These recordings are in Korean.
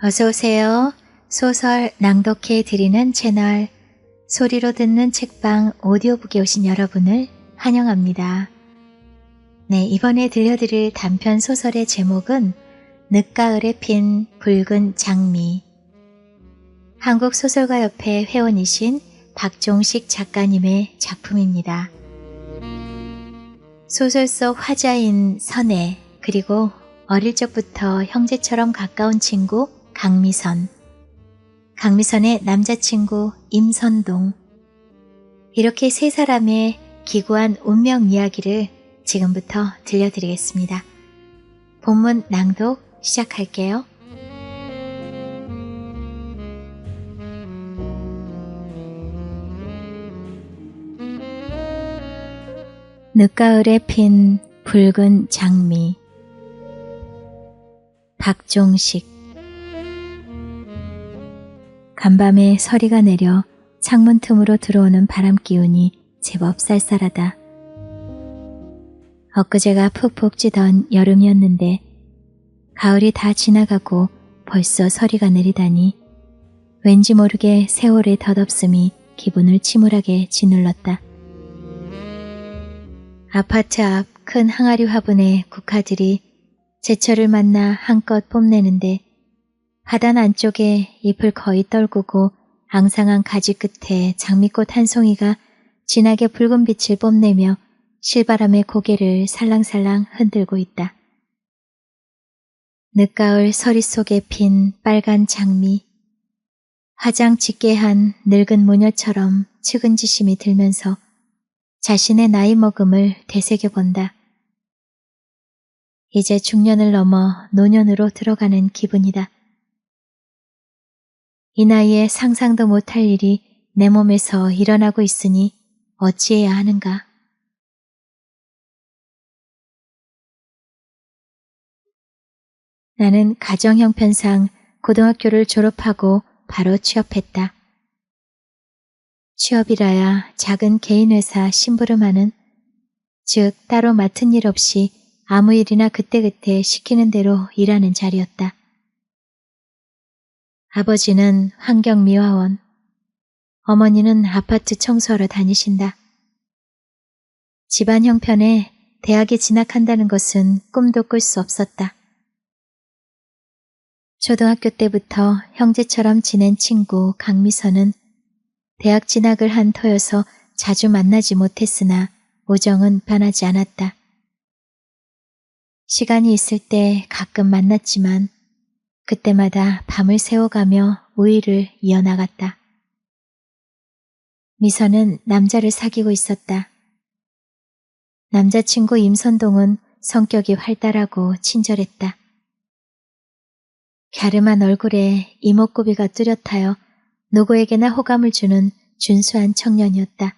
어서 오세요. 소설 낭독해 드리는 채널 소리로 듣는 책방 오디오북에 오신 여러분을 환영합니다. 네, 이번에 들려드릴 단편 소설의 제목은 늦가을에 핀 붉은 장미. 한국소설가협회 회원이신 박종식 작가님의 작품입니다. 소설 속 화자인 선혜, 그리고 어릴 적부터 형제처럼 가까운 친구 강미선, 강미선의 남자친구 임선동, 이렇게 세 사람의 기구한 운명 이야기를 지금부터 들려드리겠습니다. 본문 낭독 시작할게요. 늦가을에 핀 붉은 장미. 박종식. 간밤에 서리가 내려 창문 틈으로 들어오는 바람 기운이 제법 쌀쌀하다. 엊그제가 푹푹 찌던 여름이었는데 가을이 다 지나가고 벌써 서리가 내리다니 왠지 모르게 세월의 덧없음이 기분을 침울하게 짓눌렀다. 아파트 앞 큰 항아리 화분에 국화들이 제철을 만나 한껏 뽐내는데 화단 안쪽에 잎을 거의 떨구고 앙상한 가지 끝에 장미꽃 한 송이가 진하게 붉은 빛을 뽐내며 실바람의 고개를 살랑살랑 흔들고 있다. 늦가을 서리 속에 핀 빨간 장미. 화장 짙게 한 늙은 모녀처럼 측은지심이 들면서 자신의 나이 먹음을 되새겨본다. 이제 중년을 넘어 노년으로 들어가는 기분이다. 이 나이에 상상도 못할 일이 내 몸에서 일어나고 있으니 어찌해야 하는가. 나는 가정 형편상 고등학교를 졸업하고 바로 취업했다. 취업이라야 작은 개인회사 심부름하는, 즉 따로 맡은 일 없이 아무 일이나 그때그때 시키는 대로 일하는 자리였다. 아버지는 환경미화원, 어머니는 아파트 청소하러 다니신다. 집안 형편에 대학에 진학한다는 것은 꿈도 꿀 수 없었다. 초등학교 때부터 형제처럼 지낸 친구 강미선은 대학 진학을 한 터여서 자주 만나지 못했으나 우정은 변하지 않았다. 시간이 있을 때 가끔 만났지만 그때마다 밤을 새워가며 우위를 이어나갔다. 미선은 남자를 사귀고 있었다. 남자친구 임선동은 성격이 활달하고 친절했다. 갸름한 얼굴에 이목구비가 뚜렷하여 누구에게나 호감을 주는 준수한 청년이었다.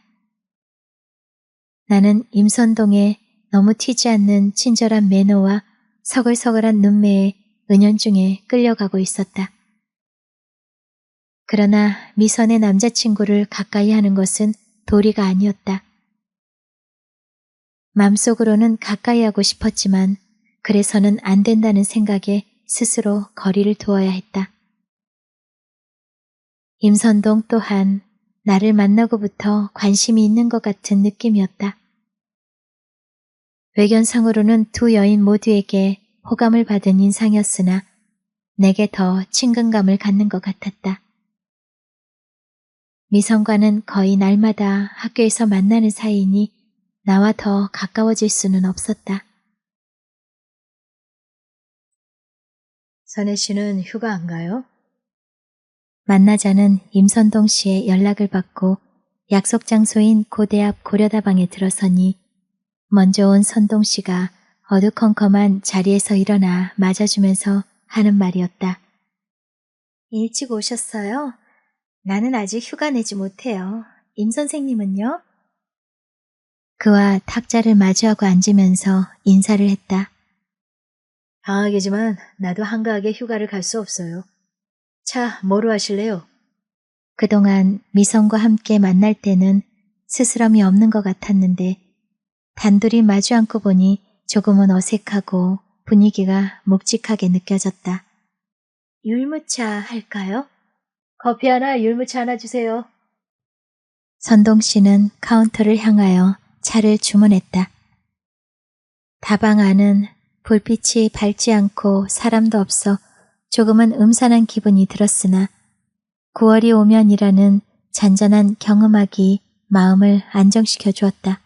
나는 임선동의 너무 튀지 않는 친절한 매너와 서글서글한 눈매에 은연중에 끌려가고 있었다. 그러나 미선의 남자친구를 가까이 하는 것은 도리가 아니었다. 맘속으로는 가까이 하고 싶었지만 그래서는 안 된다는 생각에 스스로 거리를 두어야 했다. 임선동 또한 나를 만나고부터 관심이 있는 것 같은 느낌이었다. 외견상으로는 두 여인 모두에게 호감을 받은 인상이었으나 내게 더 친근감을 갖는 것 같았다. 미선과는 거의 날마다 학교에서 만나는 사이이니 나와 더 가까워질 수는 없었다. 선혜 씨는 휴가 안 가요? 만나자는 임선동 씨의 연락을 받고 약속 장소인 고대 앞 고려다방에 들어서니 먼저 온 선동 씨가 어두컴컴한 자리에서 일어나 맞아주면서 하는 말이었다. 일찍 오셨어요? 나는 아직 휴가 내지 못해요. 임 선생님은요? 그와 탁자를 마주하고 앉으면서 인사를 했다. 방학이지만 나도 한가하게 휴가를 갈 수 없어요. 차, 뭐로 하실래요? 그동안 미선과 함께 만날 때는 스스럼이 없는 것 같았는데 단둘이 마주 앉고 보니 조금은 어색하고 분위기가 묵직하게 느껴졌다. 율무차 할까요? 커피 하나, 율무차 하나 주세요. 선동 씨는 카운터를 향하여 차를 주문했다. 다방 안은 불빛이 밝지 않고 사람도 없어 조금은 음산한 기분이 들었으나 9월이 오면이라는 잔잔한 경음악이 마음을 안정시켜 주었다.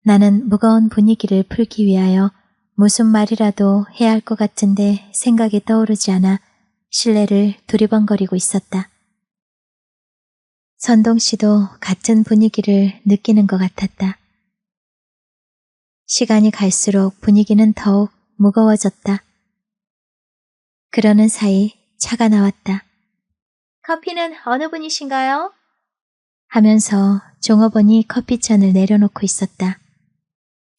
나는 무거운 분위기를 풀기 위하여 무슨 말이라도 해야 할 것 같은데 생각이 떠오르지 않아 실내를 두리번거리고 있었다. 선동 씨도 같은 분위기를 느끼는 것 같았다. 시간이 갈수록 분위기는 더욱 무거워졌다. 그러는 사이 차가 나왔다. 커피는 어느 분이신가요? 하면서 종업원이 커피잔을 내려놓고 있었다.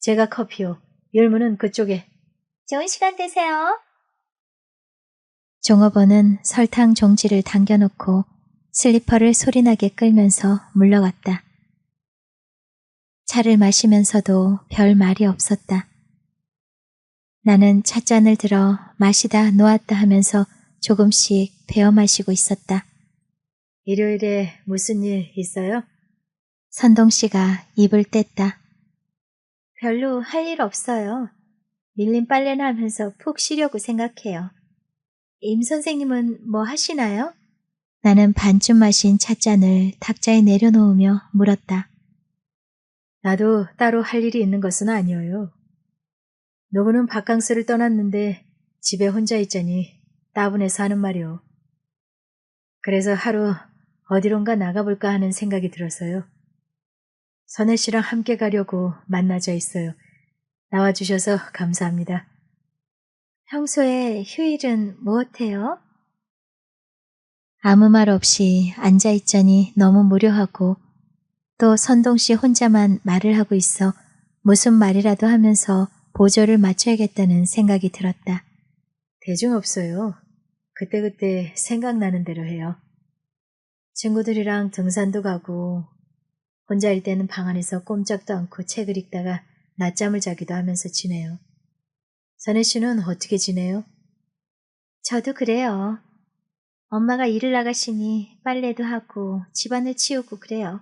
제가 커피요. 율무는 그쪽에. 좋은 시간 되세요. 종업원은 설탕 종지를 당겨놓고 슬리퍼를 소리나게 끌면서 물러갔다. 차를 마시면서도 별 말이 없었다. 나는 찻잔을 들어 마시다 놓았다 하면서 조금씩 베어 마시고 있었다. 일요일에 무슨 일 있어요? 선동 씨가 입을 뗐다. 별로 할 일 없어요. 밀린 빨래나 하면서 푹 쉬려고 생각해요. 임 선생님은 뭐 하시나요? 나는 반쯤 마신 찻잔을 탁자에 내려놓으며 물었다. 나도 따로 할 일이 있는 것은 아니어요. 누구는 바캉스를 떠났는데 집에 혼자 있자니 따분해서 하는 말이오. 그래서 하루 어디론가 나가볼까 하는 생각이 들어서요. 선혜 씨랑 함께 가려고 만나자 있어요. 나와주셔서 감사합니다. 평소에 휴일은 무엇해요? 아무 말 없이 앉아있자니 너무 무료하고 또 선동 씨 혼자만 말을 하고 있어 무슨 말이라도 하면서 보조를 맞춰야겠다는 생각이 들었다. 대중 없어요. 그때그때 생각나는 대로 해요. 친구들이랑 등산도 가고 혼자일 때는 방 안에서 꼼짝도 않고 책을 읽다가 낮잠을 자기도 하면서 지내요. 선혜 씨는 어떻게 지내요? 저도 그래요. 엄마가 일을 나가시니 빨래도 하고 집안을 치우고 그래요.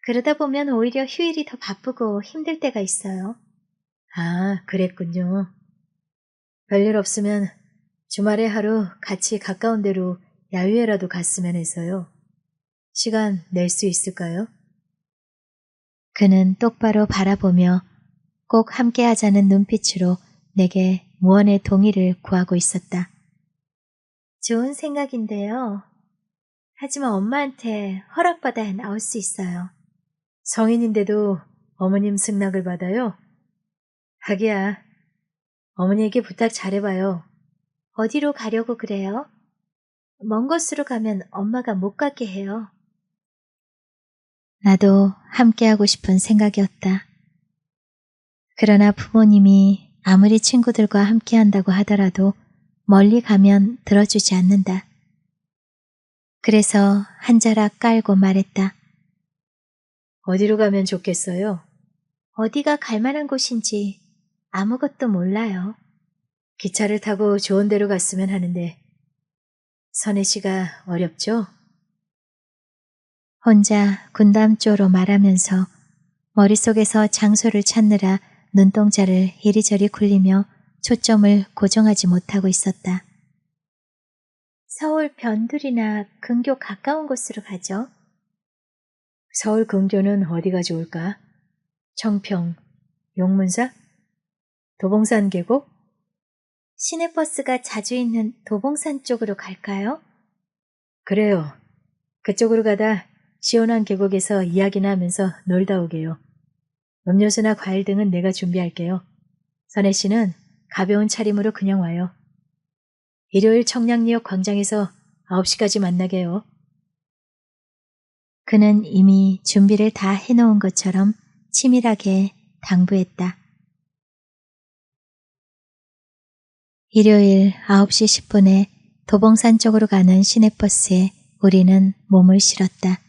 그러다 보면 오히려 휴일이 더 바쁘고 힘들 때가 있어요. 아, 그랬군요. 별일 없으면 주말에 하루 같이 가까운 데로 야유회라도 갔으면 해서요. 시간 낼 수 있을까요? 그는 똑바로 바라보며 꼭 함께 하자는 눈빛으로 내게 무언의 동의를 구하고 있었다. 좋은 생각인데요. 하지만 엄마한테 허락받아야 나올 수 있어요. 성인인데도 어머님 승낙을 받아요? 하기야, 어머니에게 부탁 잘해봐요. 어디로 가려고 그래요? 먼 곳으로 가면 엄마가 못 가게 해요. 나도 함께하고 싶은 생각이었다. 그러나 부모님이 아무리 친구들과 함께한다고 하더라도 멀리 가면 들어주지 않는다. 그래서 한 자락 깔고 말했다. 어디로 가면 좋겠어요? 어디가 갈 만한 곳인지 아무것도 몰라요. 기차를 타고 좋은 데로 갔으면 하는데 선혜 씨가 어렵죠? 혼자 군담조로 말하면서 머릿속에서 장소를 찾느라 눈동자를 이리저리 굴리며 초점을 고정하지 못하고 있었다. 서울 변두리나 근교 가까운 곳으로 가죠. 서울 근교는 어디가 좋을까? 청평, 용문사? 도봉산 계곡? 시내버스가 자주 있는 도봉산 쪽으로 갈까요? 그래요. 그쪽으로 가다 시원한 계곡에서 이야기나 하면서 놀다 오게요. 음료수나 과일 등은 내가 준비할게요. 선혜 씨는 가벼운 차림으로 그냥 와요. 일요일 청량리역 광장에서 9시까지 만나게요. 그는 이미 준비를 다 해놓은 것처럼 치밀하게 당부했다. 일요일 9시 10분에 도봉산 쪽으로 가는 시내버스에 우리는 몸을 실었다.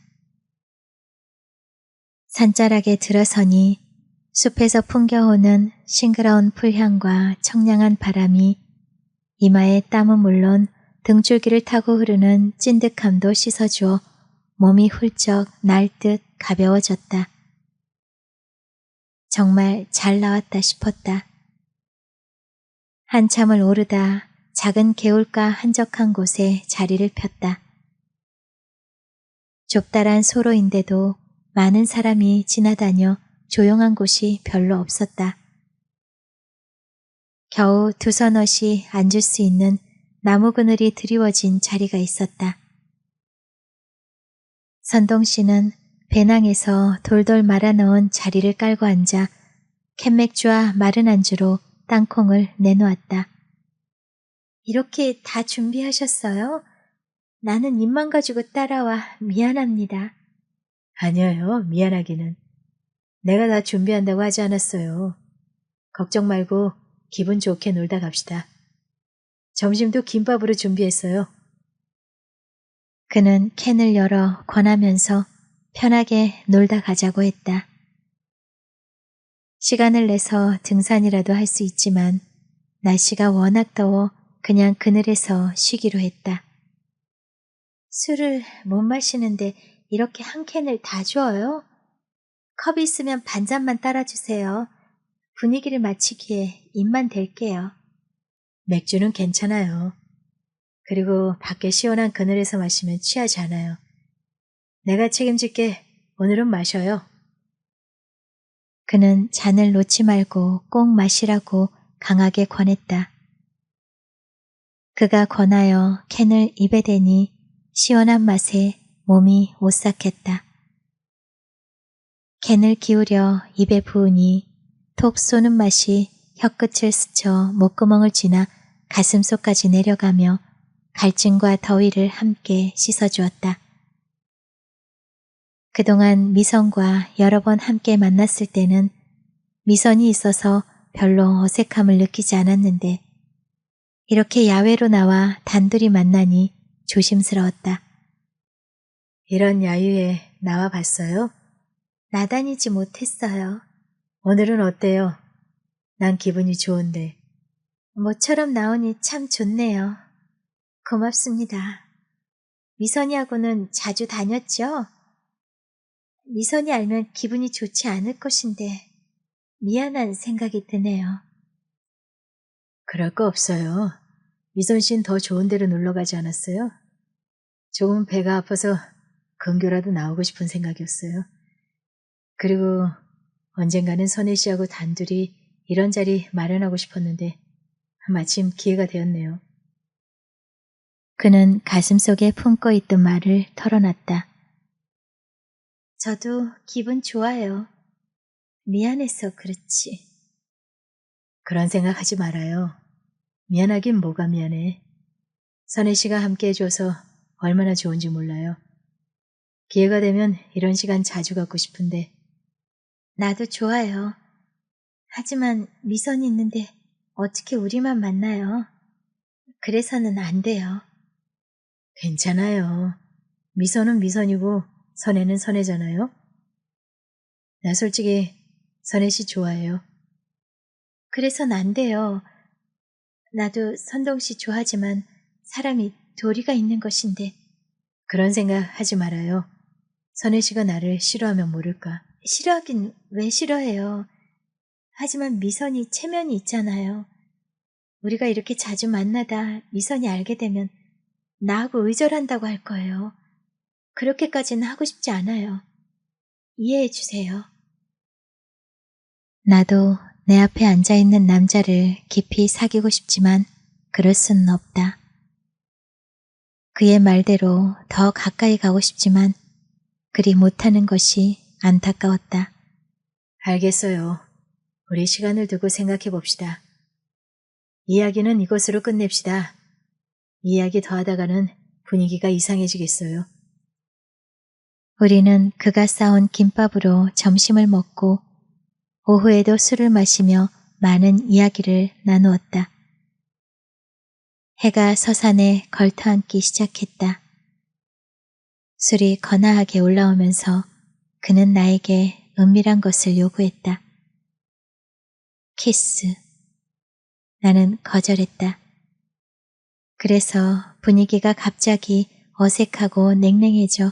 산자락에 들어서니 숲에서 풍겨오는 싱그러운 풀향과 청량한 바람이 이마에 땀은 물론 등줄기를 타고 흐르는 찐득함도 씻어주어 몸이 훌쩍 날 듯 가벼워졌다. 정말 잘 나왔다 싶었다. 한참을 오르다 작은 개울가 한적한 곳에 자리를 폈다. 좁다란 소로인데도 많은 사람이 지나다녀 조용한 곳이 별로 없었다. 겨우 두서넛이 앉을 수 있는 나무 그늘이 드리워진 자리가 있었다. 선동 씨는 배낭에서 돌돌 말아 넣은 자리를 깔고 앉아 캔맥주와 마른 안주로 땅콩을 내놓았다. 이렇게 다 준비하셨어요? 나는 입만 가지고 따라와 미안합니다. 아니에요, 미안하기는. 내가 다 준비한다고 하지 않았어요. 걱정 말고 기분 좋게 놀다 갑시다. 점심도 김밥으로 준비했어요. 그는 캔을 열어 권하면서 편하게 놀다 가자고 했다. 시간을 내서 등산이라도 할 수 있지만 날씨가 워낙 더워 그냥 그늘에서 쉬기로 했다. 술을 못 마시는데 이렇게 한 캔을 다 줘요? 컵이 있으면 반잔만 따라주세요. 분위기를 맞추기에 입만 댈게요. 맥주는 괜찮아요. 그리고 밖에 시원한 그늘에서 마시면 취하지 않아요. 내가 책임질게. 오늘은 마셔요. 그는 잔을 놓지 말고 꼭 마시라고 강하게 권했다. 그가 권하여 캔을 입에 대니 시원한 맛에 몸이 오싹했다. 캔을 기울여 입에 부으니 톡 쏘는 맛이 혀끝을 스쳐 목구멍을 지나 가슴속까지 내려가며 갈증과 더위를 함께 씻어주었다. 그동안 미선과 여러 번 함께 만났을 때는 미선이 있어서 별로 어색함을 느끼지 않았는데 이렇게 야외로 나와 단둘이 만나니 조심스러웠다. 이런 야유에 나와 봤어요? 나다니지 못했어요. 오늘은 어때요? 난 기분이 좋은데. 모처럼 나오니 참 좋네요. 고맙습니다. 미선이하고는 자주 다녔죠? 미선이 알면 기분이 좋지 않을 것인데 미안한 생각이 드네요. 그럴 거 없어요. 미선 씨는 더 좋은 데로 놀러 가지 않았어요? 조금 배가 아파서 근교라도 나오고 싶은 생각이었어요. 그리고 언젠가는 선혜 씨하고 단둘이 이런 자리 마련하고 싶었는데 마침 기회가 되었네요. 그는 가슴속에 품고 있던 말을 털어놨다. 저도 기분 좋아요. 미안해서 그렇지. 그런 생각하지 말아요. 미안하긴 뭐가 미안해. 선혜 씨가 함께 해줘서 얼마나 좋은지 몰라요. 기회가 되면 이런 시간 자주 갖고 싶은데. 나도 좋아요. 하지만 미선이 있는데 어떻게 우리만 만나요? 그래서는 안 돼요. 괜찮아요. 미선은 미선이고 선혜는 선혜잖아요. 나 솔직히 선혜 씨 좋아해요. 그래선 안 돼요. 나도 선동 씨 좋아하지만 사람이 도리가 있는 것인데. 그런 생각 하지 말아요. 선혜 씨가 나를 싫어하면 모를까. 싫어하긴 왜 싫어해요. 하지만 미선이 체면이 있잖아요. 우리가 이렇게 자주 만나다 미선이 알게 되면 나하고 의절한다고 할 거예요. 그렇게까지는 하고 싶지 않아요. 이해해 주세요. 나도 내 앞에 앉아있는 남자를 깊이 사귀고 싶지만 그럴 수는 없다. 그의 말대로 더 가까이 가고 싶지만 그리 못하는 것이 안타까웠다. 알겠어요. 우리 시간을 두고 생각해 봅시다. 이야기는 이것으로 끝냅시다. 이야기 더 하다가는 분위기가 이상해지겠어요. 우리는 그가 싸온 김밥으로 점심을 먹고 오후에도 술을 마시며 많은 이야기를 나누었다. 해가 서산에 걸터앉기 시작했다. 술이 거나하게 올라오면서 그는 나에게 은밀한 것을 요구했다. 키스. 나는 거절했다. 그래서 분위기가 갑자기 어색하고 냉랭해져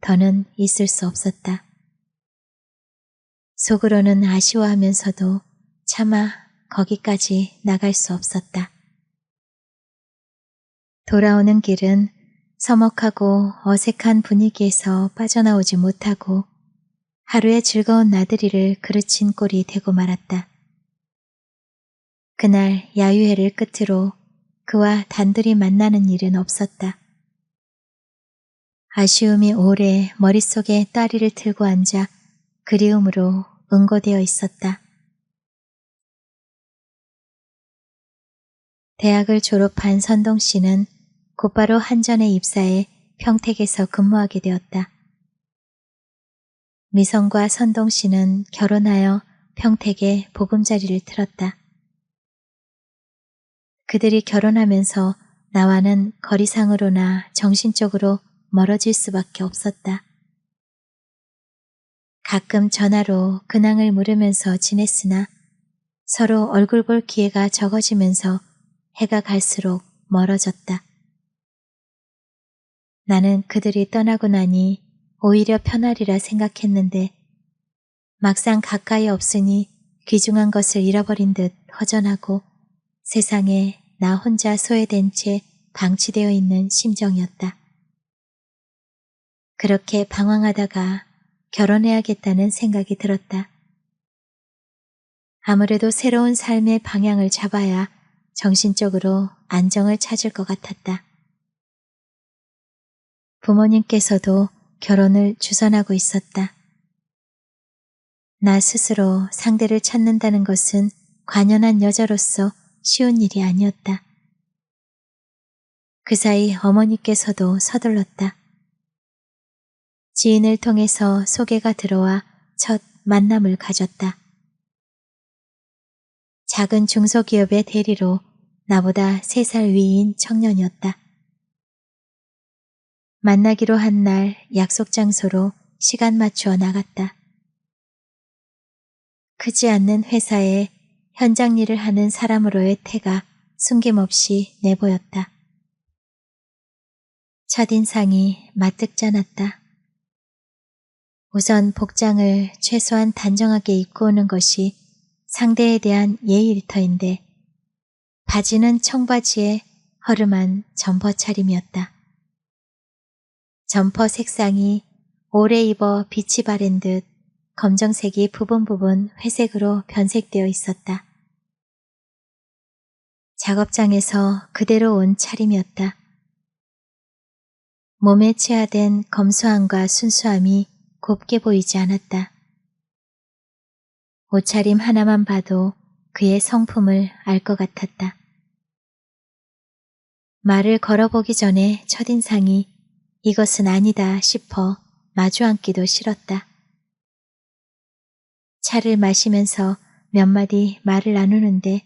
더는 있을 수 없었다. 속으로는 아쉬워하면서도 차마 거기까지 나갈 수 없었다. 돌아오는 길은 서먹하고 어색한 분위기에서 빠져나오지 못하고 하루의 즐거운 나들이를 그르친 꼴이 되고 말았다. 그날 야유회를 끝으로 그와 단둘이 만나는 일은 없었다. 아쉬움이 오래 머릿속에 따리를 틀고 앉아 그리움으로 응고되어 있었다. 대학을 졸업한 선동 씨는 곧바로 한전에 입사해 평택에서 근무하게 되었다. 미성과 선동 씨는 결혼하여 평택에 보금자리를 틀었다. 그들이 결혼하면서 나와는 거리상으로나 정신적으로 멀어질 수밖에 없었다. 가끔 전화로 근황을 물으면서 지냈으나 서로 얼굴 볼 기회가 적어지면서 해가 갈수록 멀어졌다. 나는 그들이 떠나고 나니 오히려 편하리라 생각했는데 막상 가까이 없으니 귀중한 것을 잃어버린 듯 허전하고 세상에 나 혼자 소외된 채 방치되어 있는 심정이었다. 그렇게 방황하다가 결혼해야겠다는 생각이 들었다. 아무래도 새로운 삶의 방향을 잡아야 정신적으로 안정을 찾을 것 같았다. 부모님께서도 결혼을 주선하고 있었다. 나 스스로 상대를 찾는다는 것은 관연한 여자로서 쉬운 일이 아니었다. 그 사이 어머니께서도 서둘렀다. 지인을 통해서 소개가 들어와 첫 만남을 가졌다. 작은 중소기업의 대리로 나보다 3살 위인 청년이었다. 만나기로 한 날 약속 장소로 시간 맞추어 나갔다. 크지 않는 회사에 현장 일을 하는 사람으로의 태가 숨김없이 내보였다. 첫인상이 마뜩잖았다. 우선 복장을 최소한 단정하게 입고 오는 것이 상대에 대한 예의일터인데 바지는 청바지에 허름한 점퍼 차림이었다. 점퍼 색상이 오래 입어 빛이 바랜 듯 검정색이 부분 회색으로 변색되어 있었다. 작업장에서 그대로 온 차림이었다. 몸에 체화된 검소함과 순수함이 곱게 보이지 않았다. 옷차림 하나만 봐도 그의 성품을 알 것 같았다. 말을 걸어보기 전에 첫인상이 이것은 아니다 싶어 마주 앉기도 싫었다. 차를 마시면서 몇 마디 말을 나누는데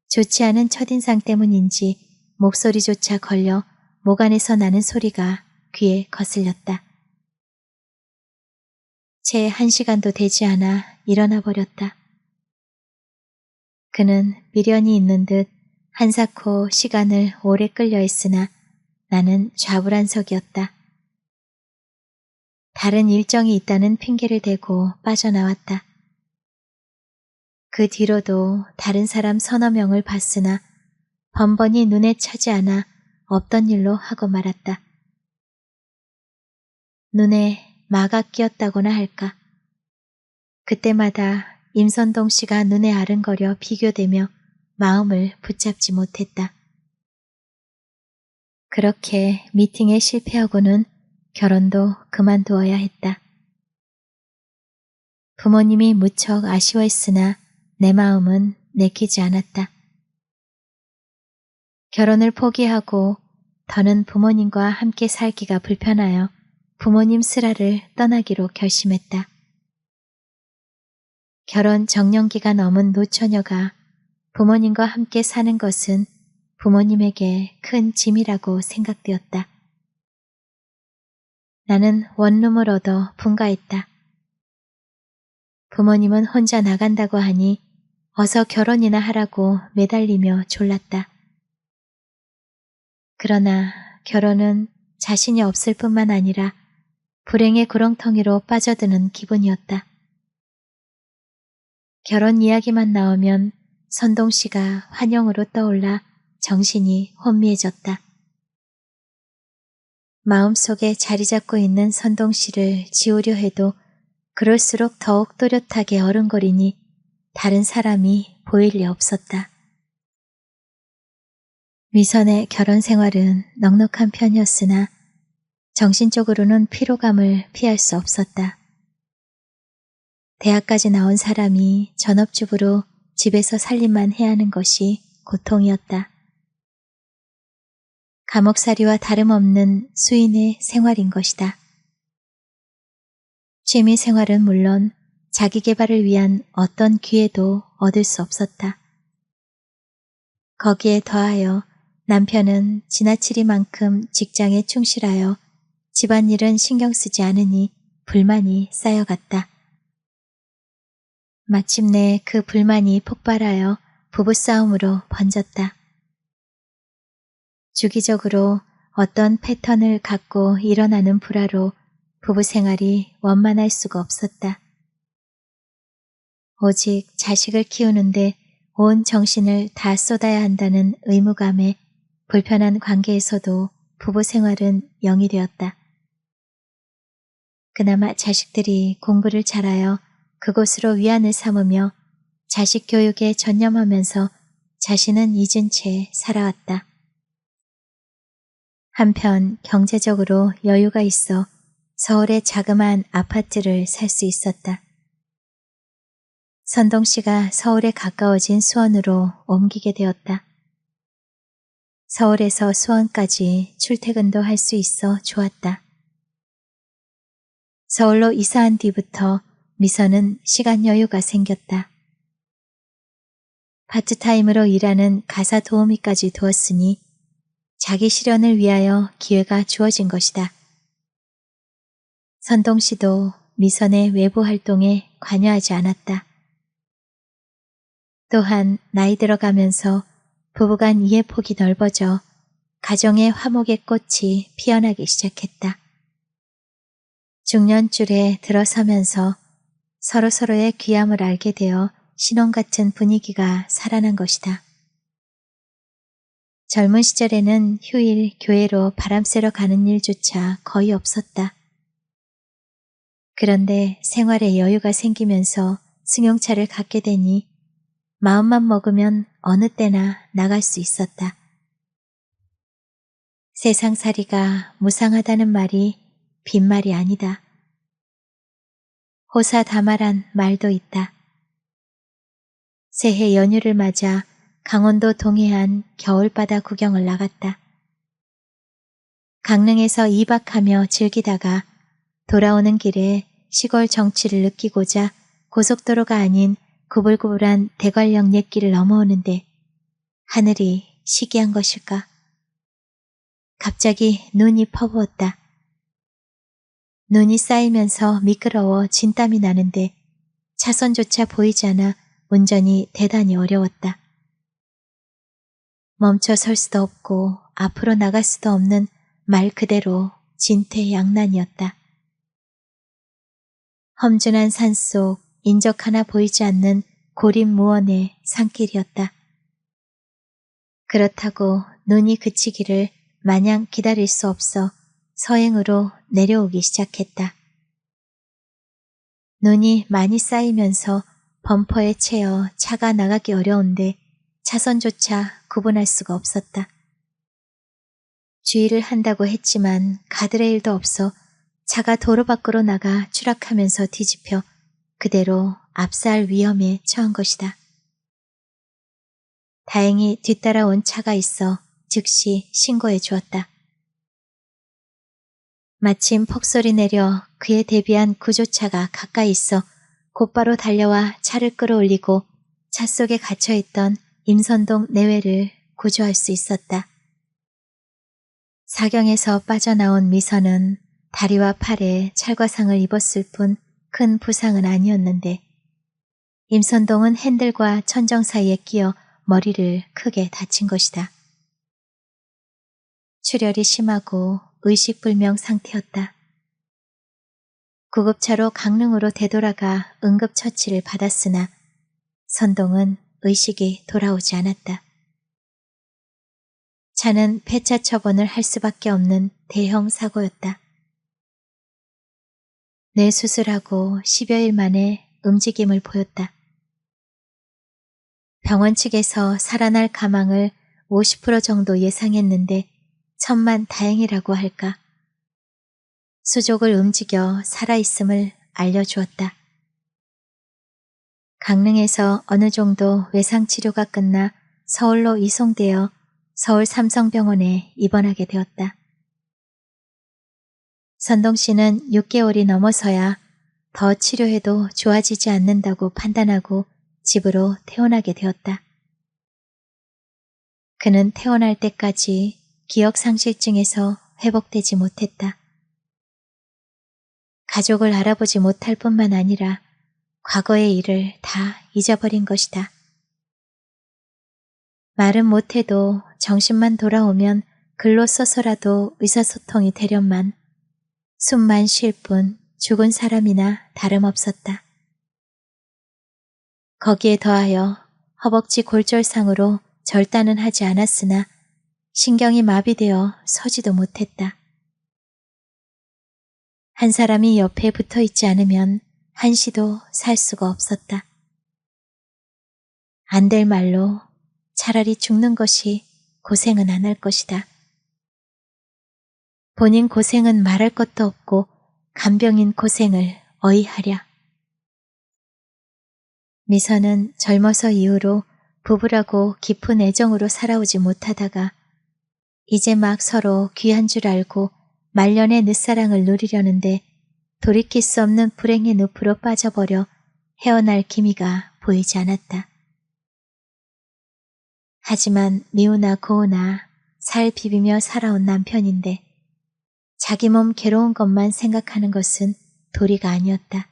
좋지 않은 첫인상 때문인지 목소리조차 걸려 목 안에서 나는 소리가 귀에 거슬렸다. 채 1시간도 되지 않아 일어나 버렸다. 그는 미련이 있는 듯 한사코 시간을 오래 끌려 했으나 나는 좌불안석이었다. 다른 일정이 있다는 핑계를 대고 빠져나왔다. 그 뒤로도 다른 사람 서너 명을 봤으나 번번이 눈에 차지 않아 없던 일로 하고 말았다. 눈에 마가 끼었다고나 할까. 그때마다 임선동 씨가 눈에 아른거려 비교되며 마음을 붙잡지 못했다. 그렇게 미팅에 실패하고는 결혼도 그만두어야 했다. 부모님이 무척 아쉬워했으나 내 마음은 내키지 않았다. 결혼을 포기하고 더는 부모님과 함께 살기가 불편하여 부모님 슬하를 떠나기로 결심했다. 결혼 정년기가 넘은 노처녀가 부모님과 함께 사는 것은 부모님에게 큰 짐이라고 생각되었다. 나는 원룸을 얻어 분가했다. 부모님은 혼자 나간다고 하니 어서 결혼이나 하라고 매달리며 졸랐다. 그러나 결혼은 자신이 없을 뿐만 아니라 불행의 구렁텅이로 빠져드는 기분이었다. 결혼 이야기만 나오면 선동 씨가 환영으로 떠올라 정신이 혼미해졌다. 마음속에 자리 잡고 있는 선동 씨를 지우려 해도 그럴수록 더욱 또렷하게 어른거리니 다른 사람이 보일 리 없었다. 미선의 결혼 생활은 넉넉한 편이었으나 정신적으로는 피로감을 피할 수 없었다. 대학까지 나온 사람이 전업주부로 집에서 살림만 해야 하는 것이 고통이었다. 감옥살이와 다름없는 수인의 생활인 것이다. 취미 생활은 물론 자기 개발을 위한 어떤 기회도 얻을 수 없었다. 거기에 더하여 남편은 지나치리만큼 직장에 충실하여 집안일은 신경 쓰지 않으니 불만이 쌓여갔다. 마침내 그 불만이 폭발하여 부부싸움으로 번졌다. 주기적으로 어떤 패턴을 갖고 일어나는 불화로 부부 생활이 원만할 수가 없었다. 오직 자식을 키우는데 온 정신을 다 쏟아야 한다는 의무감에 불편한 관계에서도 부부 생활은 0이 되었다. 그나마 자식들이 공부를 잘하여 그곳으로 위안을 삼으며 자식 교육에 전념하면서 자신은 잊은 채 살아왔다. 한편 경제적으로 여유가 있어 서울의 자그마한 아파트를 살 수 있었다. 선동 씨가 서울에 가까워진 수원으로 옮기게 되었다. 서울에서 수원까지 출퇴근도 할 수 있어 좋았다. 서울로 이사한 뒤부터 미선은 시간 여유가 생겼다. 파트타임으로 일하는 가사 도우미까지 두었으니 자기 실현을 위하여 기회가 주어진 것이다. 선동 씨도 미선의 외부 활동에 관여하지 않았다. 또한 나이 들어가면서 부부간 이해폭이 넓어져 가정의 화목의 꽃이 피어나기 시작했다. 중년줄에 들어서면서 서로서로의 귀함을 알게 되어 신혼 같은 분위기가 살아난 것이다. 젊은 시절에는 휴일 교회로 바람 쐬러 가는 일조차 거의 없었다. 그런데 생활에 여유가 생기면서 승용차를 갖게 되니 마음만 먹으면 어느 때나 나갈 수 있었다. 세상살이가 무상하다는 말이 빈말이 아니다. 호사다마란 말도 있다. 새해 연휴를 맞아 강원도 동해안 겨울바다 구경을 나갔다. 강릉에서 2박하며 즐기다가 돌아오는 길에 시골 정취를 느끼고자 고속도로가 아닌 구불구불한 대관령 옛길을 넘어오는데 하늘이 시기한 것일까? 갑자기 눈이 퍼부었다. 눈이 쌓이면서 미끄러워 진땀이 나는데 차선조차 보이지 않아 운전이 대단히 어려웠다. 멈춰 설 수도 없고 앞으로 나갈 수도 없는 말 그대로 진퇴양난이었다. 험준한 산속 인적 하나 보이지 않는 고립무원의 산길이었다. 그렇다고 눈이 그치기를 마냥 기다릴 수 없어 서행으로 내려오기 시작했다. 눈이 많이 쌓이면서 범퍼에 채여 차가 나가기 어려운데 차선조차 구분할 수가 없었다. 주의를 한다고 했지만 가드레일도 없어 차가 도로 밖으로 나가 추락하면서 뒤집혀 그대로 압사할 위험에 처한 것이다. 다행히 뒤따라온 차가 있어 즉시 신고해 주었다. 마침 폭설이 내려 그에 대비한 구조차가 가까이 있어 곧바로 달려와 차를 끌어올리고 차 속에 갇혀있던 임선동 내외를 구조할 수 있었다. 사경에서 빠져나온 미선은 다리와 팔에 찰과상을 입었을 뿐 큰 부상은 아니었는데 임선동은 핸들과 천정 사이에 끼어 머리를 크게 다친 것이다. 출혈이 심하고 의식불명 상태였다. 구급차로 강릉으로 되돌아가 응급처치를 받았으나 선동은 의식이 돌아오지 않았다. 차는 폐차 처분을 할 수밖에 없는 대형 사고였다. 뇌 수술하고 10여일 만에 움직임을 보였다. 병원 측에서 살아날 가망을 50% 정도 예상했는데 천만 다행이라고 할까. 수족을 움직여 살아있음을 알려주었다. 강릉에서 어느 정도 외상치료가 끝나 서울로 이송되어 서울 삼성병원에 입원하게 되었다. 선동 씨는 6개월이 넘어서야 더 치료해도 좋아지지 않는다고 판단하고 집으로 퇴원하게 되었다. 그는 퇴원할 때까지 기억상실증에서 회복되지 못했다. 가족을 알아보지 못할 뿐만 아니라 과거의 일을 다 잊어버린 것이다. 말은 못해도 정신만 돌아오면 글로 써서라도 의사소통이 되련만 숨만 쉴 뿐 죽은 사람이나 다름없었다. 거기에 더하여 허벅지 골절상으로 절단은 하지 않았으나 신경이 마비되어 서지도 못했다. 한 사람이 옆에 붙어 있지 않으면 한시도 살 수가 없었다. 안 될 말로 차라리 죽는 것이 고생은 안 할 것이다. 본인 고생은 말할 것도 없고 간병인 고생을 어이하랴. 미선은 젊어서 이후로 부부라고 깊은 애정으로 살아오지 못하다가 이제 막 서로 귀한 줄 알고 말년의 늦사랑을 누리려는데 돌이킬 수 없는 불행의 늪으로 빠져버려 헤어날 기미가 보이지 않았다. 하지만 미우나 고우나 살 비비며 살아온 남편인데 자기 몸 괴로운 것만 생각하는 것은 도리가 아니었다.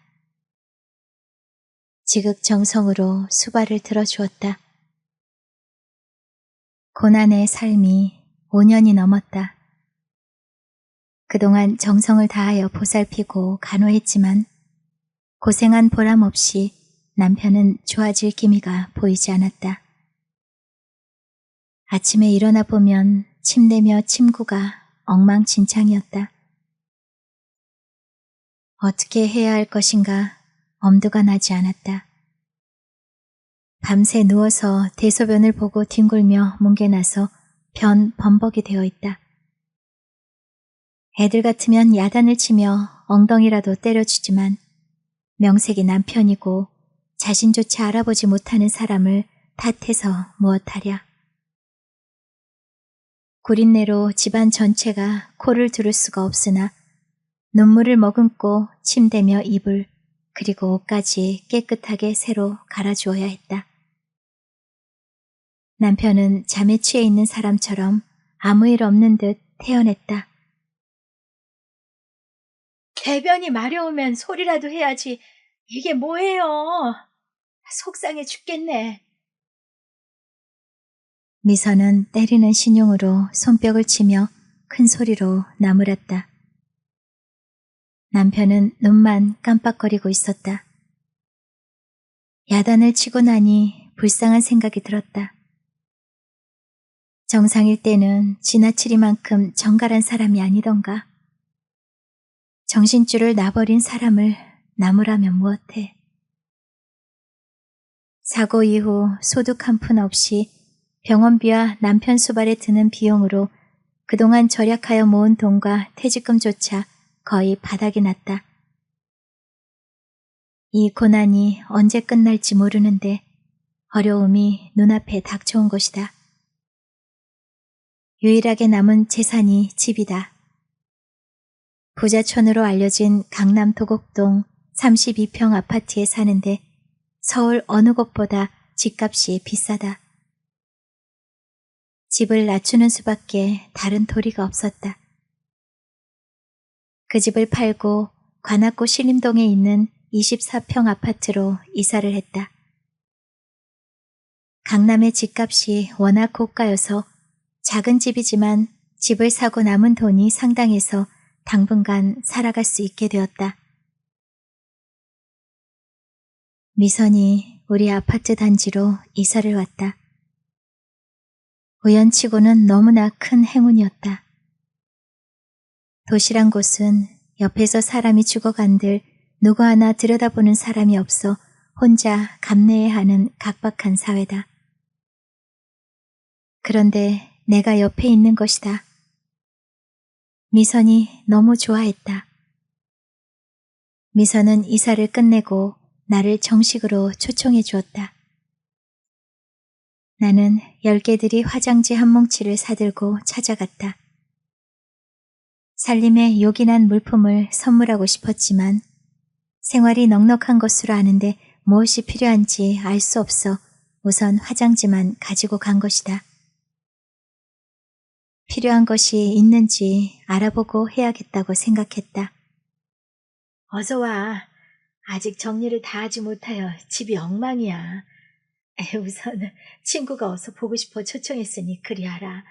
지극정성으로 수발을 들어주었다. 고난의 삶이 5년이 넘었다. 그동안 정성을 다하여 보살피고 간호했지만 고생한 보람 없이 남편은 좋아질 기미가 보이지 않았다. 아침에 일어나 보면 침대며 침구가 엉망진창이었다. 어떻게 해야 할 것인가 엄두가 나지 않았다. 밤새 누워서 대소변을 보고 뒹굴며 뭉개나서 변 범벅이 되어 있다. 애들 같으면 야단을 치며 엉덩이라도 때려주지만 명색이 남편이고 자신조차 알아보지 못하는 사람을 탓해서 무엇하랴. 구린내로 집안 전체가 코를 두를 수가 없으나 눈물을 머금고 침대며 이불 그리고 옷까지 깨끗하게 새로 갈아주어야 했다. 남편은 잠에 취해 있는 사람처럼 아무 일 없는 듯 태어냈다. 대변이 마려우면 소리라도 해야지. 이게 뭐예요? 속상해 죽겠네. 미선은 때리는 신용으로 손뼉을 치며 큰 소리로 나무랐다. 남편은 눈만 깜빡거리고 있었다. 야단을 치고 나니 불쌍한 생각이 들었다. 정상일 때는 지나치리만큼 정갈한 사람이 아니던가. 정신줄을 놔버린 사람을 나무라면 무엇해. 사고 이후 소득 한 푼 없이 병원비와 남편 수발에 드는 비용으로 그동안 절약하여 모은 돈과 퇴직금조차 거의 바닥이 났다. 이 고난이 언제 끝날지 모르는데 어려움이 눈앞에 닥쳐온 것이다. 유일하게 남은 재산이 집이다. 부자촌으로 알려진 강남 도곡동 32평 아파트에 사는데 서울 어느 곳보다 집값이 비싸다. 집을 낮추는 수밖에 다른 도리가 없었다. 그 집을 팔고 관악구 신림동에 있는 24평 아파트로 이사를 했다. 강남의 집값이 워낙 고가여서 작은 집이지만 집을 사고 남은 돈이 상당해서 당분간 살아갈 수 있게 되었다. 미선이 우리 아파트 단지로 이사를 왔다. 우연치고는 너무나 큰 행운이었다. 도시란 곳은 옆에서 사람이 죽어간들 누구 하나 들여다보는 사람이 없어 혼자 감내해야 하는 각박한 사회다. 그런데 내가 옆에 있는 것이다. 미선이 너무 좋아했다. 미선은 이사를 끝내고 나를 정식으로 초청해 주었다. 나는 10개들이 화장지 한 뭉치를 사들고 찾아갔다. 살림에 요긴한 물품을 선물하고 싶었지만 생활이 넉넉한 것으로 아는데 무엇이 필요한지 알 수 없어 우선 화장지만 가지고 간 것이다. 필요한 것이 있는지 알아보고 해야겠다고 생각했다. 어서 와. 아직 정리를 다 하지 못하여 집이 엉망이야. 우선 친구가 어서 보고 싶어 초청했으니 그리 하라.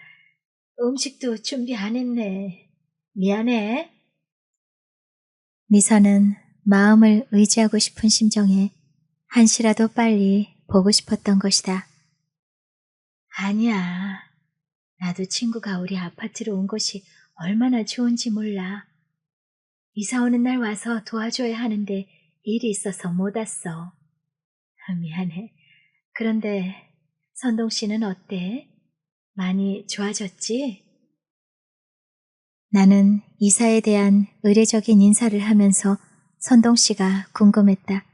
음식도 준비 안 했네. 미안해. 미선은 마음을 의지하고 싶은 심정에 한시라도 빨리 보고 싶었던 것이다. 아니야. 나도 친구가 우리 아파트로 온 것이 얼마나 좋은지 몰라. 이사 오는 날 와서 도와줘야 하는데 일이 있어서 못 왔어. 미안해. 그런데 선동 씨는 어때? 많이 좋아졌지? 나는 이사에 대한 의례적인 인사를 하면서 선동 씨가 궁금했다.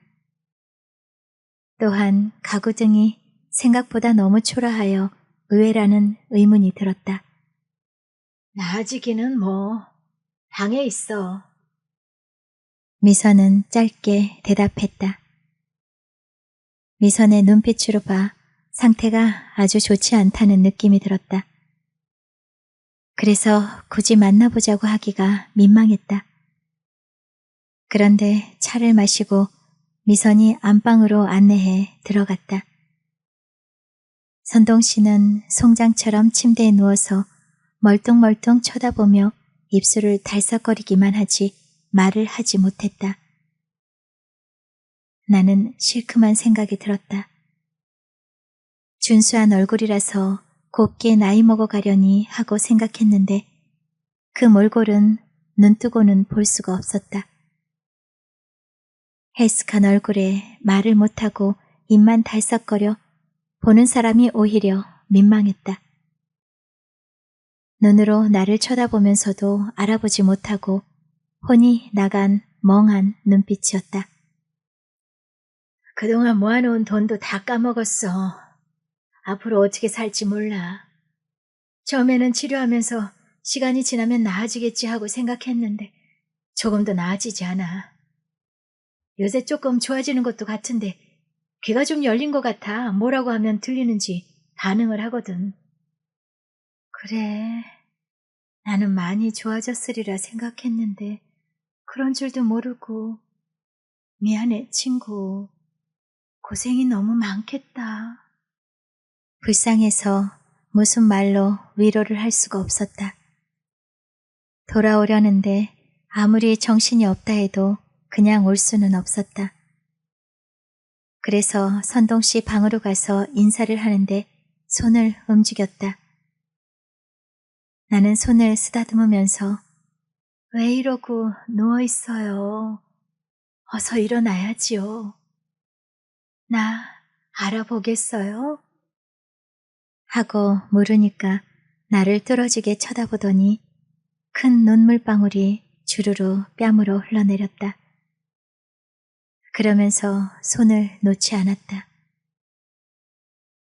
또한 가구 등이 생각보다 너무 초라하여 의외라는 의문이 들었다. 나아지기는 뭐 방에 있어. 미선은 짧게 대답했다. 미선의 눈빛으로 봐 상태가 아주 좋지 않다는 느낌이 들었다. 그래서 굳이 만나보자고 하기가 민망했다. 그런데 차를 마시고 미선이 안방으로 안내해 들어갔다. 선동 씨는 송장처럼 침대에 누워서 멀뚱멀뚱 쳐다보며 입술을 달싹거리기만 하지 말을 하지 못했다. 나는 실큼한 생각이 들었다. 준수한 얼굴이라서 곱게 나이 먹어가려니 하고 생각했는데 그 몰골은 눈뜨고는 볼 수가 없었다. 헬스한 얼굴에 말을 못하고 입만 달싹거려 보는 사람이 오히려 민망했다. 눈으로 나를 쳐다보면서도 알아보지 못하고 혼이 나간 멍한 눈빛이었다. 그동안 모아놓은 돈도 다 까먹었어. 앞으로 어떻게 살지 몰라. 처음에는 치료하면서 시간이 지나면 나아지겠지 하고 생각했는데 조금도 나아지지 않아. 요새 조금 좋아지는 것도 같은데 귀가 좀 열린 것 같아. 뭐라고 하면 들리는지 반응을 하거든. 그래, 나는 많이 좋아졌으리라 생각했는데 그런 줄도 모르고. 미안해, 친구. 고생이 너무 많겠다. 불쌍해서 무슨 말로 위로를 할 수가 없었다. 돌아오려는데 아무리 정신이 없다 해도 그냥 올 수는 없었다. 그래서 선동 씨 방으로 가서 인사를 하는데 손을 움직였다. 나는 손을 쓰다듬으면서 왜 이러고 누워있어요? 어서 일어나야지요. 나 알아보겠어요? 하고 물으니까 나를 뚫어지게 쳐다보더니 큰 눈물방울이 주르르 뺨으로 흘러내렸다. 그러면서 손을 놓지 않았다.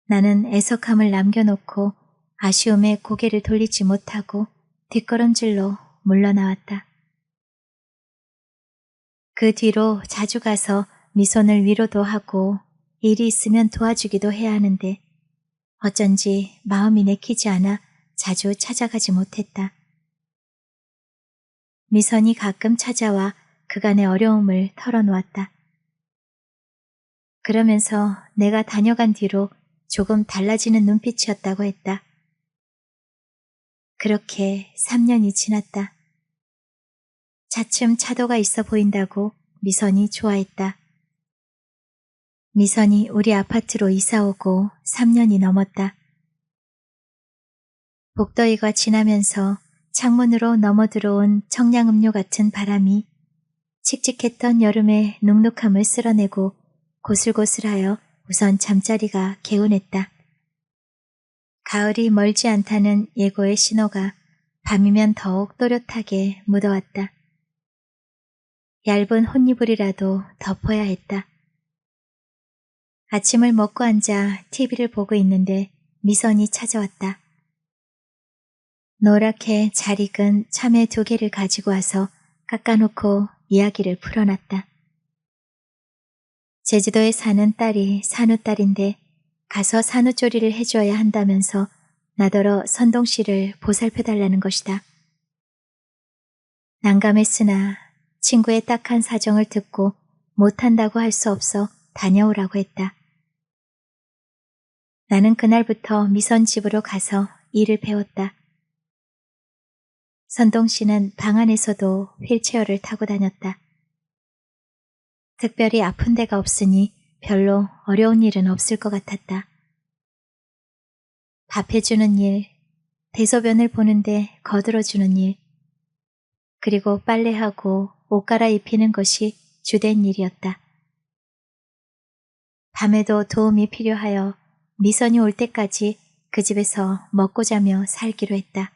나는 애석함을 남겨놓고 아쉬움에 고개를 돌리지 못하고 뒷걸음질로 물러나왔다. 그 뒤로 자주 가서 미선을 위로도 하고 일이 있으면 도와주기도 해야 하는데 어쩐지 마음이 내키지 않아 자주 찾아가지 못했다. 미선이 가끔 찾아와 그간의 어려움을 털어놓았다. 그러면서 내가 다녀간 뒤로 조금 달라지는 눈빛이었다고 했다. 그렇게 3년이 지났다. 차츰 차도가 있어 보인다고 미선이 좋아했다. 미선이 우리 아파트로 이사오고 3년이 넘었다. 복더위가 지나면서 창문으로 넘어들어온 청량음료 같은 바람이 칙칙했던 여름의 눅눅함을 쓸어내고 고슬고슬하여 우선 잠자리가 개운했다. 가을이 멀지 않다는 예고의 신호가 밤이면 더욱 또렷하게 묻어왔다. 얇은 혼이불이라도 덮어야 했다. 아침을 먹고 앉아 TV를 보고 있는데 미선이 찾아왔다. 노랗게 잘 익은 참외 2개를 가지고 와서 깎아놓고 이야기를 풀어놨다. 제주도에 사는 딸이 산후딸인데 가서 산후조리를 해줘야 한다면서 나더러 선동씨를 보살펴달라는 것이다. 난감했으나 친구의 딱한 사정을 듣고 못한다고 할 수 없어 다녀오라고 했다. 나는 그날부터 미선 집으로 가서 일을 배웠다. 선동씨는 방 안에서도 휠체어를 타고 다녔다. 특별히 아픈 데가 없으니 별로 어려운 일은 없을 것 같았다. 밥 해주는 일, 대소변을 보는데 거들어주는 일, 그리고 빨래하고 옷 갈아입히는 것이 주된 일이었다. 밤에도 도움이 필요하여 미선이 올 때까지 그 집에서 먹고 자며 살기로 했다.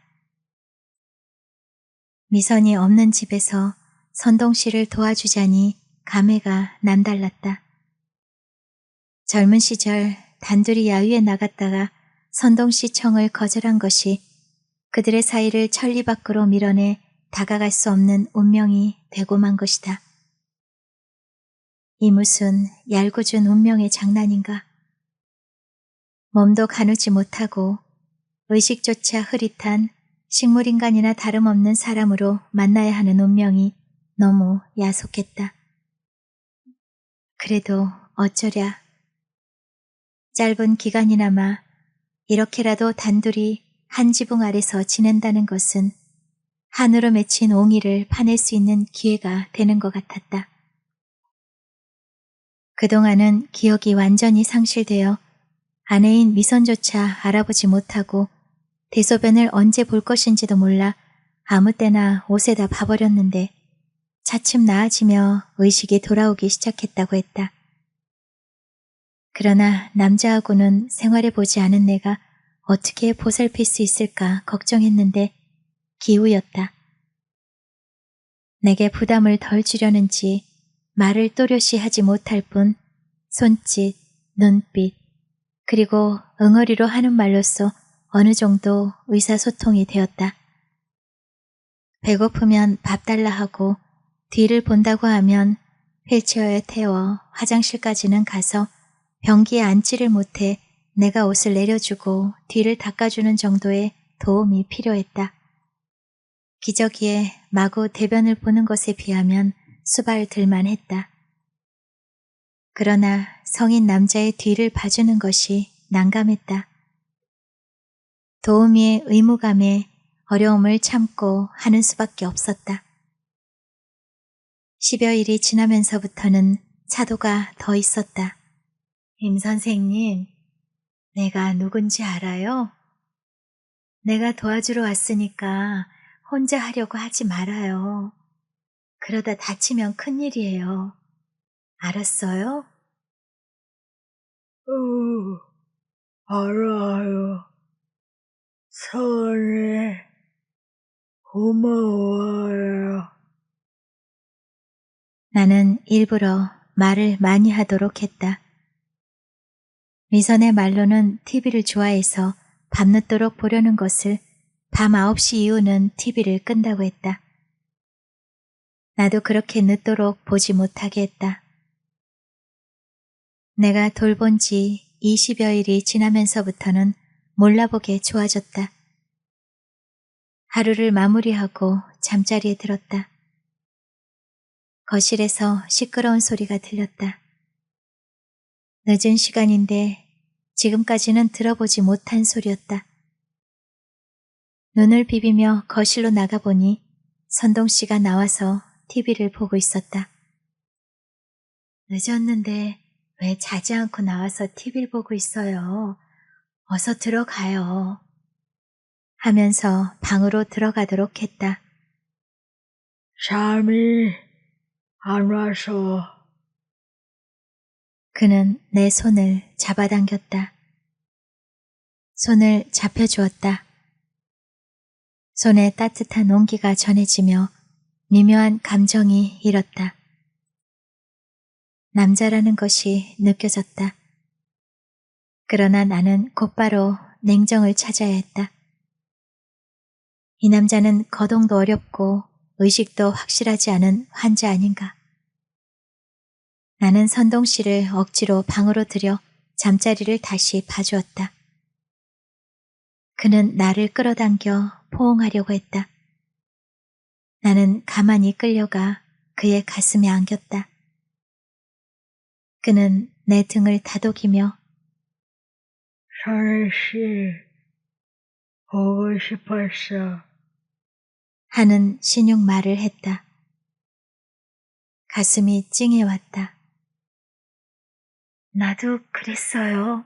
미선이 없는 집에서 선동씨를 도와주자니 감회가 남달랐다. 젊은 시절 단둘이 야유에 나갔다가 선동씨 청을 거절한 것이 그들의 사이를 천리 밖으로 밀어내 다가갈 수 없는 운명이 되고 만 것이다. 이 무슨 얄궂은 운명의 장난인가. 몸도 가누지 못하고 의식조차 흐릿한 식물인간이나 다름없는 사람으로 만나야 하는 운명이 너무 야속했다. 그래도 어쩌랴. 짧은 기간이나마 이렇게라도 단둘이 한 지붕 아래서 지낸다는 것은 한으로 맺힌 옹이를 파낼 수 있는 기회가 되는 것 같았다. 그동안은 기억이 완전히 상실되어 아내인 미선조차 알아보지 못하고 대소변을 언제 볼 것인지도 몰라 아무 때나 옷에다 봐버렸는데 차츰 나아지며 의식이 돌아오기 시작했다고 했다. 그러나 남자하고는 생활해보지 않은 내가 어떻게 보살필 수 있을까 걱정했는데 기우였다. 내게 부담을 덜 주려는지 말을 또렷이 하지 못할 뿐 손짓, 눈빛, 그리고 응어리로 하는 말로써 어느 정도 의사소통이 되었다. 배고프면 밥 달라 하고 뒤를 본다고 하면 휠체어에 태워 화장실까지는 가서 변기에 앉지를 못해 내가 옷을 내려주고 뒤를 닦아주는 정도의 도움이 필요했다. 기저귀에 마구 대변을 보는 것에 비하면 수발들만 했다. 그러나 성인 남자의 뒤를 봐주는 것이 난감했다. 도우미의 의무감에 어려움을 참고 하는 수밖에 없었다. 10여일이 지나면서부터는 차도가 더 있었다. 임 선생님, 내가 누군지 알아요? 내가 도와주러 왔으니까 혼자 하려고 하지 말아요. 그러다 다치면 큰일이에요. 알았어요? 알아요. 선이 고마워요. 나는 일부러 말을 많이 하도록 했다. 미선의 말로는 TV를 좋아해서 밤늦도록 보려는 것을 밤 9시 이후는 TV를 끈다고 했다. 나도 그렇게 늦도록 보지 못하게 했다. 내가 돌본 지 20여일이 지나면서부터는 몰라보게 좋아졌다. 하루를 마무리하고 잠자리에 들었다. 거실에서 시끄러운 소리가 들렸다. 늦은 시간인데 지금까지는 들어보지 못한 소리였다. 눈을 비비며 거실로 나가보니 선동 씨가 나와서 TV를 보고 있었다. 늦었는데 왜 자지 않고 나와서 TV를 보고 있어요? 어서 들어가요. 하면서 방으로 들어가도록 했다. 잠이 안 와서. 그는 내 손을 잡아당겼다. 손을 잡혀주었다. 손에 따뜻한 온기가 전해지며 미묘한 감정이 일었다. 남자라는 것이 느껴졌다. 그러나 나는 곧바로 냉정을 찾아야 했다. 이 남자는 거동도 어렵고 의식도 확실하지 않은 환자 아닌가. 나는 선동 씨를 억지로 방으로 들여 잠자리를 다시 봐주었다. 그는 나를 끌어당겨 포옹하려고 했다. 나는 가만히 끌려가 그의 가슴에 안겼다. 그는 내 등을 다독이며 선희 씨, 보고 싶었어. 하는 신용 말을 했다. 가슴이 찡해왔다. 나도 그랬어요.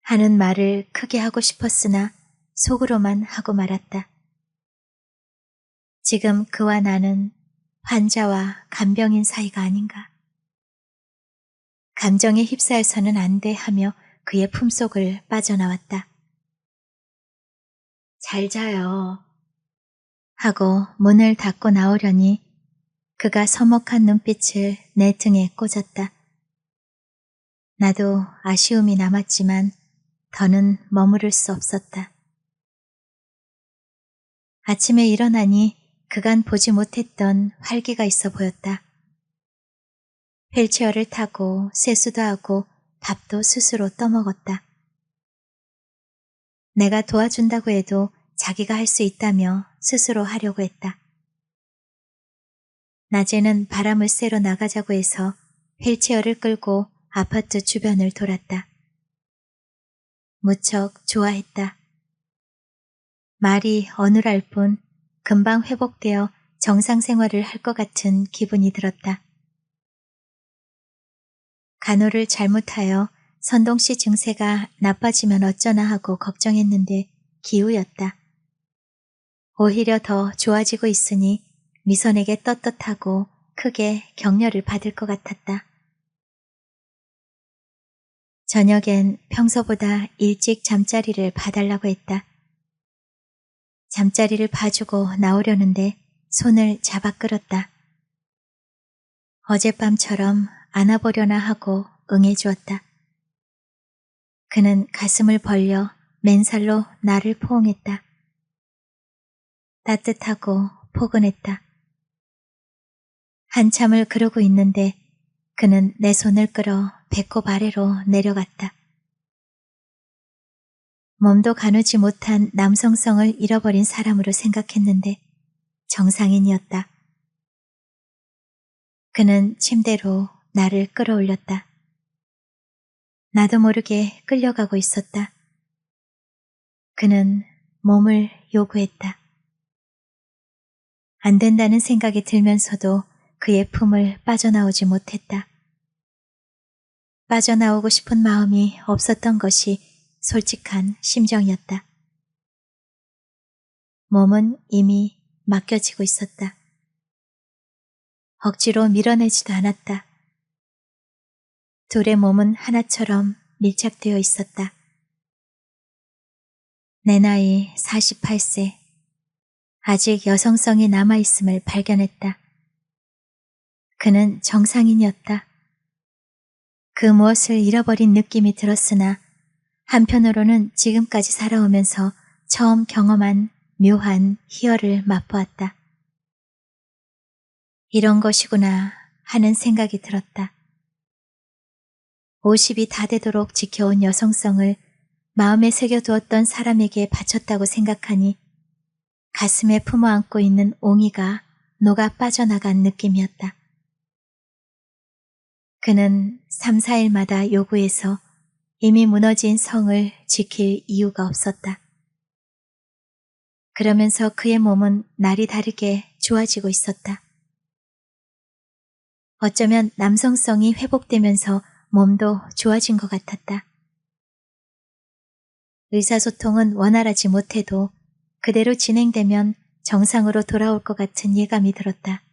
하는 말을 크게 하고 싶었으나 속으로만 하고 말았다. 지금 그와 나는 환자와 간병인 사이가 아닌가. 감정에 휩싸여서는 안 돼 하며 그의 품속을 빠져나왔다. 잘 자요. 하고 문을 닫고 나오려니 그가 서먹한 눈빛을 내 등에 꽂았다. 나도 아쉬움이 남았지만 더는 머무를 수 없었다. 아침에 일어나니 그간 보지 못했던 활기가 있어 보였다. 휠체어를 타고 세수도 하고 밥도 스스로 떠먹었다. 내가 도와준다고 해도 자기가 할 수 있다며 스스로 하려고 했다. 낮에는 바람을 쐬러 나가자고 해서 휠체어를 끌고 아파트 주변을 돌았다. 무척 좋아했다. 말이 어눌할 뿐 금방 회복되어 정상 생활을 할 것 같은 기분이 들었다. 간호를 잘못하여 선동 씨 증세가 나빠지면 어쩌나 하고 걱정했는데 기우였다. 오히려 더 좋아지고 있으니 미선에게 떳떳하고 크게 격려를 받을 것 같았다. 저녁엔 평소보다 일찍 잠자리를 봐달라고 했다. 잠자리를 봐주고 나오려는데 손을 잡아 끌었다. 어젯밤처럼 안아보려나 하고 응해주었다. 그는 가슴을 벌려 맨살로 나를 포옹했다. 따뜻하고 포근했다. 한참을 그러고 있는데 그는 내 손을 끌어 배꼽 아래로 내려갔다. 몸도 가누지 못한 남성성을 잃어버린 사람으로 생각했는데 정상인이었다. 그는 침대로 나를 끌어올렸다. 나도 모르게 끌려가고 있었다. 그는 몸을 요구했다. 안 된다는 생각이 들면서도 그의 품을 빠져나오지 못했다. 빠져나오고 싶은 마음이 없었던 것이 솔직한 심정이었다. 몸은 이미 맡겨지고 있었다. 억지로 밀어내지도 않았다. 둘의 몸은 하나처럼 밀착되어 있었다. 내 나이 48세. 아직 여성성이 남아있음을 발견했다. 그는 정상인이었다. 그 무엇을 잃어버린 느낌이 들었으나 한편으로는 지금까지 살아오면서 처음 경험한 묘한 희열을 맛보았다. 이런 것이구나 하는 생각이 들었다. 50이 다 되도록 지켜온 여성성을 마음에 새겨두었던 사람에게 바쳤다고 생각하니 가슴에 품어안고 있는 옹이가 녹아 빠져나간 느낌이었다. 그는 3, 4일마다 요구해서 이미 무너진 성을 지킬 이유가 없었다. 그러면서 그의 몸은 날이 다르게 좋아지고 있었다. 어쩌면 남성성이 회복되면서 몸도 좋아진 것 같았다. 의사소통은 원활하지 못해도 그대로 진행되면 정상으로 돌아올 것 같은 예감이 들었다.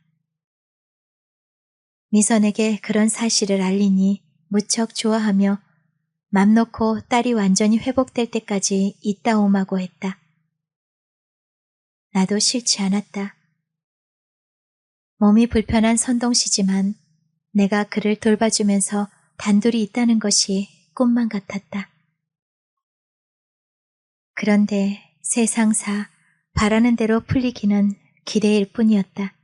미선에게 그런 사실을 알리니 무척 좋아하며 맘 놓고 딸이 완전히 회복될 때까지 있다 오마고 했다. 나도 싫지 않았다. 몸이 불편한 선동씨지만 내가 그를 돌봐주면서 단둘이 있다는 것이 꿈만 같았다. 그런데 세상사 바라는 대로 풀리기는 기대일 뿐이었다.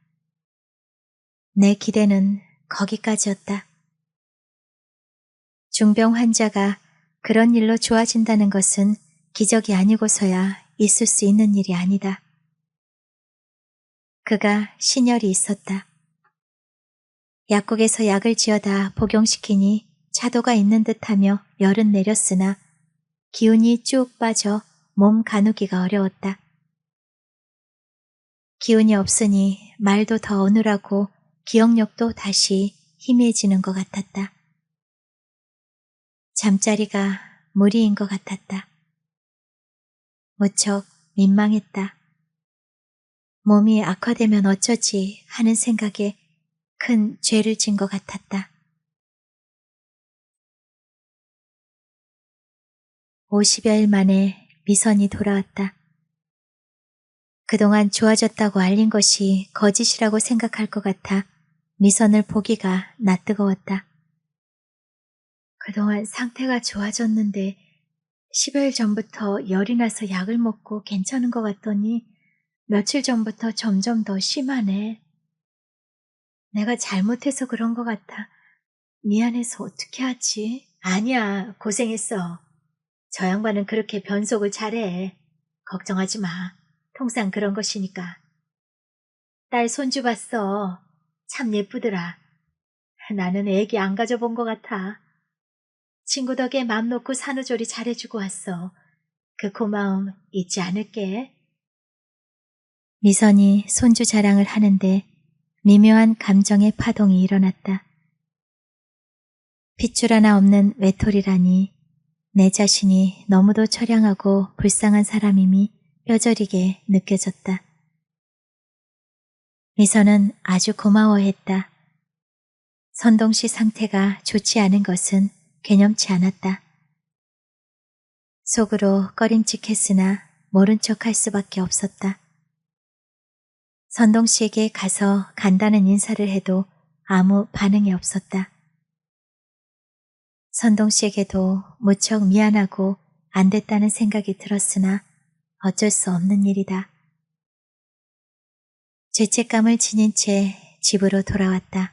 내 기대는 거기까지였다. 중병 환자가 그런 일로 좋아진다는 것은 기적이 아니고서야 있을 수 있는 일이 아니다. 그가 신혈이 있었다. 약국에서 약을 지어다 복용시키니 차도가 있는 듯하며 열은 내렸으나 기운이 쭉 빠져 몸 가누기가 어려웠다. 기운이 없으니 말도 더 어눌하고 기억력도 다시 희미해지는 것 같았다. 잠자리가 무리인 것 같았다. 무척 민망했다. 몸이 악화되면 어쩌지 하는 생각에 큰 죄를 진 것 같았다. 50여일 만에 미선이 돌아왔다. 그동안 좋아졌다고 알린 것이 거짓이라고 생각할 것 같아 미선을 보기가 낯뜨거웠다. 그동안 상태가 좋아졌는데 10여일 전부터 열이 나서 약을 먹고 괜찮은 것 같더니 며칠 전부터 점점 더 심하네. 내가 잘못해서 그런 것 같아. 미안해서 어떻게 하지? 아니야, 고생했어. 저 양반은 그렇게 변속을 잘해. 걱정하지 마. 통상 그런 것이니까. 딸 손주 봤어. 참 예쁘더라. 나는 애기 안 가져본 것 같아. 친구 덕에 맘 놓고 산후조리 잘해주고 왔어. 그 고마움 잊지 않을게. 미선이 손주 자랑을 하는데 미묘한 감정의 파동이 일어났다. 핏줄 하나 없는 외톨이라니 내 자신이 너무도 처량하고 불쌍한 사람임이 뼈저리게 느껴졌다. 미선은 아주 고마워했다. 선동씨 상태가 좋지 않은 것은 개념치 않았다. 속으로 꺼림칙했으나 모른 척할 수밖에 없었다. 선동씨에게 가서 간다는 인사를 해도 아무 반응이 없었다. 선동씨에게도 무척 미안하고 안 됐다는 생각이 들었으나 어쩔 수 없는 일이다. 죄책감을 지닌 채 집으로 돌아왔다.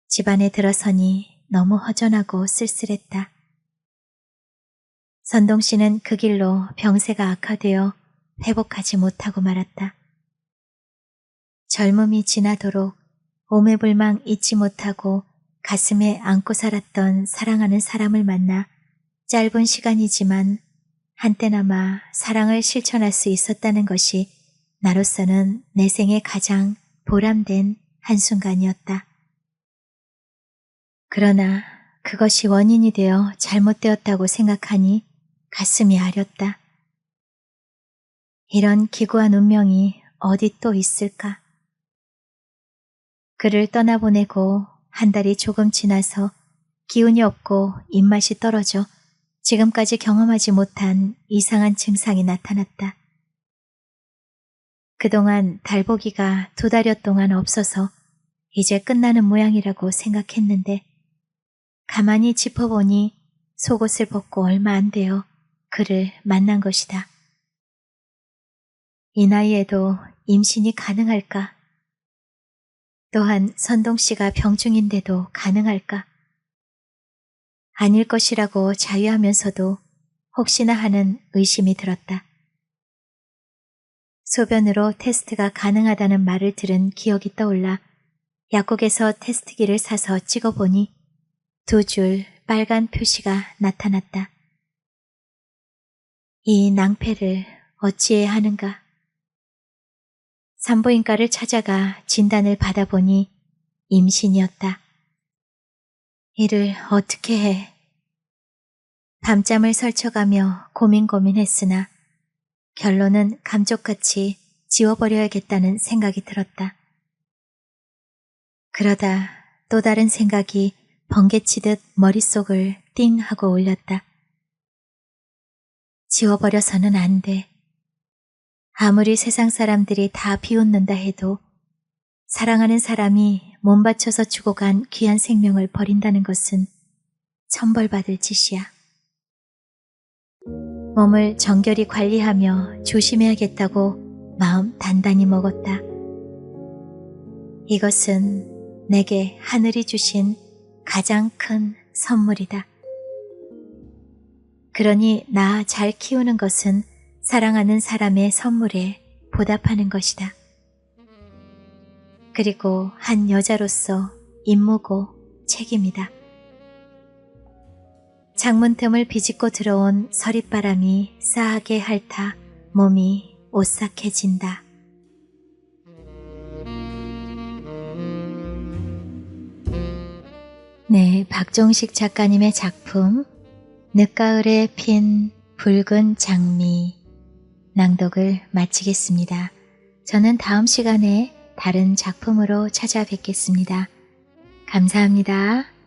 집안에 들어서니 너무 허전하고 쓸쓸했다. 선동씨는 그 길로 병세가 악화되어 회복하지 못하고 말았다. 젊음이 지나도록 오매불망 잊지 못하고 가슴에 안고 살았던 사랑하는 사람을 만나 짧은 시간이지만 한때나마 사랑을 실천할 수 있었다는 것이 나로서는 내 생에 가장 보람된 한순간이었다. 그러나 그것이 원인이 되어 잘못되었다고 생각하니 가슴이 아렸다. 이런 기구한 운명이 어디 또 있을까? 그를 떠나보내고 한 달이 조금 지나서 기운이 없고 입맛이 떨어져 지금까지 경험하지 못한 이상한 증상이 나타났다. 그동안 달보기가 2달여 동안 없어서 이제 끝나는 모양이라고 생각했는데 가만히 짚어보니 속옷을 벗고 얼마 안 되어 그를 만난 것이다. 이 나이에도 임신이 가능할까? 또한 선동씨가 병중인데도 가능할까? 아닐 것이라고 자유하면서도 혹시나 하는 의심이 들었다. 소변으로 테스트가 가능하다는 말을 들은 기억이 떠올라 약국에서 테스트기를 사서 찍어보니 2줄 빨간 표시가 나타났다. 이 낭패를 어찌해야 하는가. 산부인과를 찾아가 진단을 받아보니 임신이었다. 이를 어떻게 해. 밤잠을 설쳐가며 고민했으나 결론은 감쪽같이 지워버려야겠다는 생각이 들었다. 그러다 또 다른 생각이 번개치듯 머릿속을 띵 하고 올렸다. 지워버려서는 안 돼. 아무리 세상 사람들이 다 비웃는다 해도 사랑하는 사람이 몸 바쳐서 주고 간 귀한 생명을 버린다는 것은 천벌받을 짓이야. 몸을 정결히 관리하며 조심해야겠다고 마음 단단히 먹었다. 이것은 내게 하늘이 주신 가장 큰 선물이다. 그러니 나 잘 키우는 것은 사랑하는 사람의 선물에 보답하는 것이다. 그리고 한 여자로서 임무고 책임이다. 창문 틈을 비집고 들어온 서릿바람이 싸하게 핥아 몸이 오싹해진다. 네, 박종식 작가님의 작품 늦가을에 핀 붉은 장미 낭독을 마치겠습니다. 저는 다음 시간에 다른 작품으로 찾아뵙겠습니다. 감사합니다.